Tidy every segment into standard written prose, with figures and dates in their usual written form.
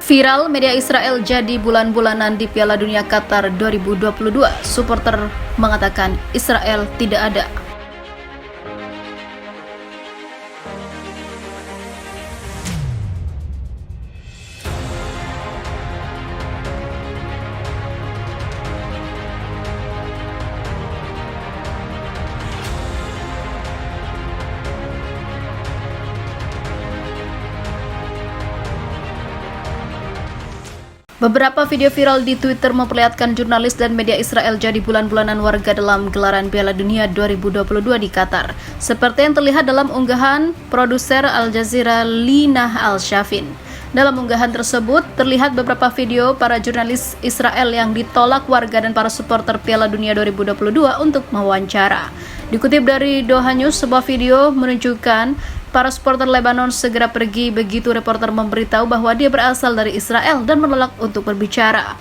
Viral, media Israel jadi bulan-bulanan di Piala Dunia Qatar 2022. Supporter mengatakan Israel tidak ada. Beberapa video viral di Twitter memperlihatkan jurnalis dan media Israel jadi bulan-bulanan warga dalam gelaran Piala Dunia 2022 di Qatar. Seperti yang terlihat dalam unggahan produser Al Jazeera Lina Al-Shafin. Dalam unggahan tersebut, terlihat beberapa video para jurnalis Israel yang ditolak warga dan para supporter Piala Dunia 2022 untuk mewawancara. Dikutip dari Doha News, sebuah video menunjukkan para supporter Lebanon segera pergi begitu reporter memberitahu bahwa dia berasal dari Israel dan menolak untuk berbicara.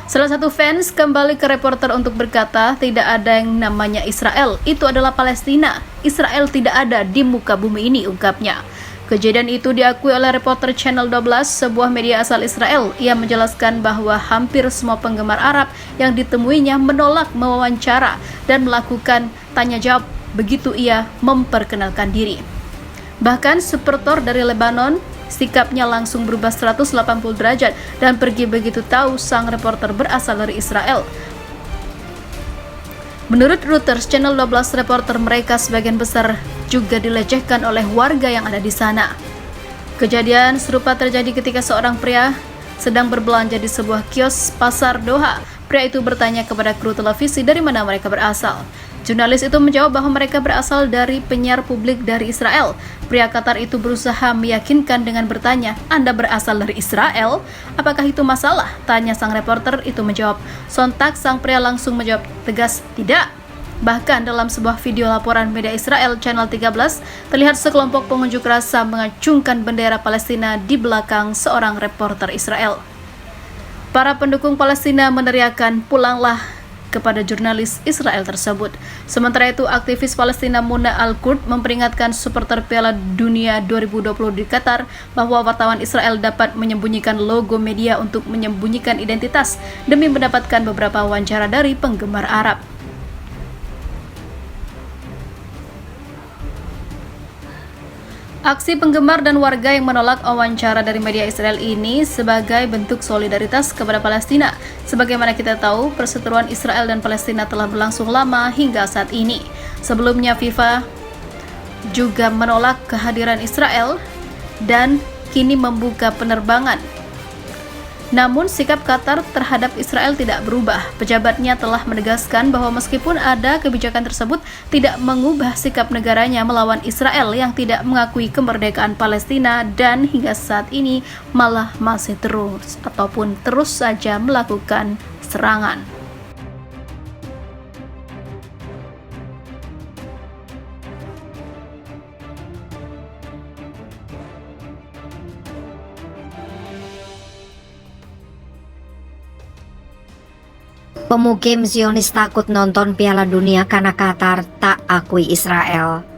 Salah satu fans kembali ke reporter untuk berkata, tidak ada yang namanya Israel, itu adalah Palestina. Israel tidak ada di muka bumi ini, ungkapnya. Kejadian itu diakui oleh reporter Channel 12, sebuah media asal Israel. Ia menjelaskan bahwa hampir semua penggemar Arab yang ditemuinya menolak mewawancara dan melakukan tanya jawab begitu ia memperkenalkan diri. Bahkan supporter dari Lebanon sikapnya langsung berubah 180 derajat dan pergi begitu tahu sang reporter berasal dari Israel. Menurut Reuters, Channel 12 reporter mereka sebagian besar juga dilecehkan oleh warga yang ada di sana. Kejadian serupa terjadi ketika seorang pria sedang berbelanja di sebuah kios pasar Doha. Pria itu bertanya kepada kru televisi dari mana mereka berasal. Jurnalis itu menjawab bahwa mereka berasal dari penyiar publik dari Israel. Pria Qatar itu berusaha meyakinkan dengan bertanya, "Anda berasal dari Israel? Apakah itu masalah?" Tanya sang reporter itu menjawab. Sontak sang pria langsung menjawab tegas, "Tidak." Bahkan dalam sebuah video laporan media Israel Channel 13, terlihat sekelompok pengunjuk rasa mengacungkan bendera Palestina di belakang seorang reporter Israel. Para pendukung Palestina meneriakkan, "Pulanglah," kepada jurnalis Israel tersebut. Sementara itu, aktivis Palestina Muna Al-Kurd memperingatkan supporter Piala Dunia 2020 di Qatar bahwa wartawan Israel dapat menyembunyikan logo media untuk menyembunyikan identitas demi mendapatkan beberapa wawancara dari penggemar Arab. Aksi penggemar dan warga yang menolak wawancara dari media Israel ini sebagai bentuk solidaritas kepada Palestina. Sebagaimana kita tahu, perseteruan Israel dan Palestina telah berlangsung lama hingga saat ini. Sebelumnya FIFA juga menolak kehadiran Israel dan kini membuka penerbangan. Namun sikap Qatar terhadap Israel tidak berubah. Pejabatnya telah menegaskan bahwa meskipun ada kebijakan tersebut, tidak mengubah sikap negaranya melawan Israel yang tidak mengakui kemerdekaan Palestina dan hingga saat ini malah masih terus saja melakukan serangan. Pemukim Zionis takut nonton Piala Dunia karena Qatar tak akui Israel.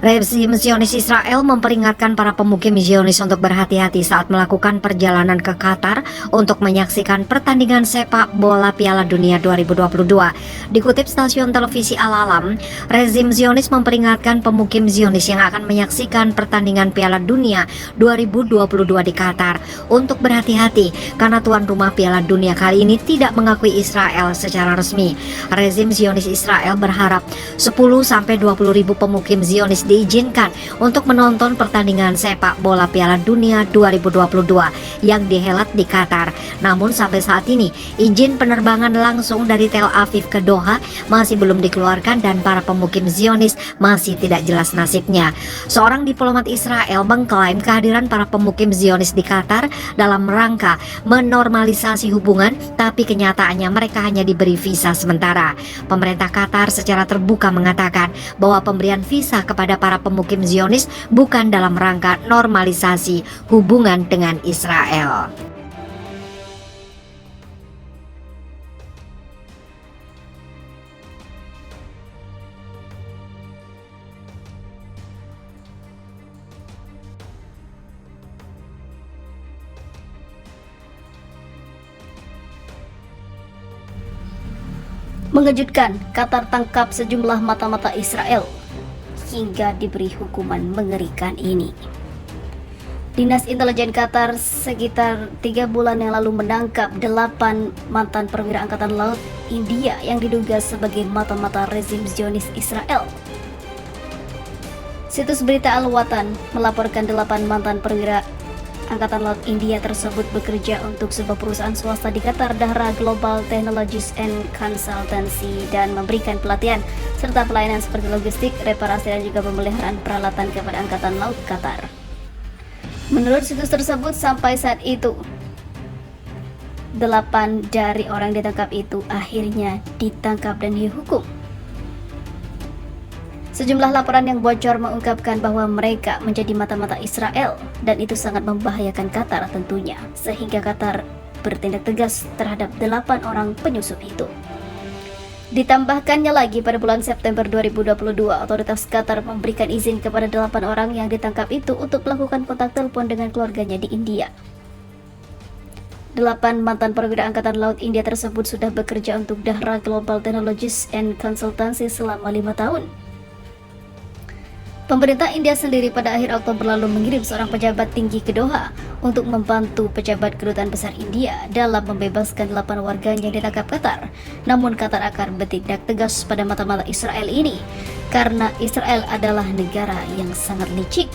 Rezim Zionis Israel memperingatkan para pemukim Zionis untuk berhati-hati saat melakukan perjalanan ke Qatar untuk menyaksikan pertandingan sepak bola Piala Dunia 2022. Dikutip stasiun televisi Al-Alam, rezim Zionis memperingatkan pemukim Zionis yang akan menyaksikan pertandingan Piala Dunia 2022 di Qatar untuk berhati-hati karena tuan rumah Piala Dunia kali ini tidak mengakui Israel secara resmi. Rezim Zionis Israel berharap 10-20 ribu pemukim Zionis diizinkan untuk menonton pertandingan sepak bola Piala Dunia 2022 yang dihelat di Qatar. Namun sampai saat ini izin penerbangan langsung dari Tel Aviv ke Doha masih belum dikeluarkan dan para pemukim Zionis masih tidak jelas nasibnya. Seorang diplomat Israel mengklaim kehadiran para pemukim Zionis di Qatar dalam rangka menormalisasi hubungan, tapi kenyataannya mereka hanya diberi visa sementara. Pemerintah Qatar secara terbuka mengatakan bahwa pemberian visa kepada para pemukim Zionis bukan dalam rangka normalisasi hubungan dengan Israel. Mengejutkan, Qatar tangkap sejumlah mata-mata Israel hingga diberi hukuman mengerikan ini. Dinas Intelijen Qatar sekitar 3 bulan yang lalu menangkap 8 mantan perwira Angkatan Laut India yang diduga sebagai mata-mata rezim Zionis Israel. Situs berita Al-Watan melaporkan 8 mantan perwira Angkatan Laut India tersebut bekerja untuk sebuah perusahaan swasta di Qatar, Dahra Global Technologies and Consultancy, dan memberikan pelatihan serta pelayanan seperti logistik, reparasi, dan juga pemeliharaan peralatan kepada Angkatan Laut Qatar. Menurut situs tersebut, sampai saat itu 8 dari orang ditangkap itu akhirnya ditangkap dan dihukum. Sejumlah laporan yang bocor mengungkapkan bahwa mereka menjadi mata-mata Israel dan itu sangat membahayakan Qatar tentunya, sehingga Qatar bertindak tegas terhadap 8 orang penyusup itu. Ditambahkannya lagi, pada bulan September 2022, otoritas Qatar memberikan izin kepada 8 orang yang ditangkap itu untuk melakukan kontak telepon dengan keluarganya di India. 8 mantan perwira Angkatan Laut India tersebut sudah bekerja untuk Dahra Global Technologies and Consultancy selama 5 tahun. Pemerintah India sendiri pada akhir Oktober lalu mengirim seorang pejabat tinggi ke Doha untuk membantu pejabat kedutaan besar India dalam membebaskan 8 warganya yang ditangkap Qatar. Namun Qatar akan bertindak tegas pada mata-mata Israel ini karena Israel adalah negara yang sangat licik,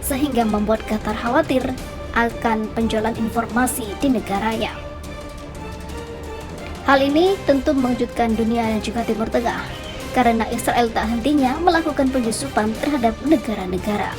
sehingga membuat Qatar khawatir akan penjualan informasi di negaranya. Hal ini tentu mengejutkan dunia dan juga Timur Tengah, karena Israel tak hentinya melakukan penyusupan terhadap negara-negara.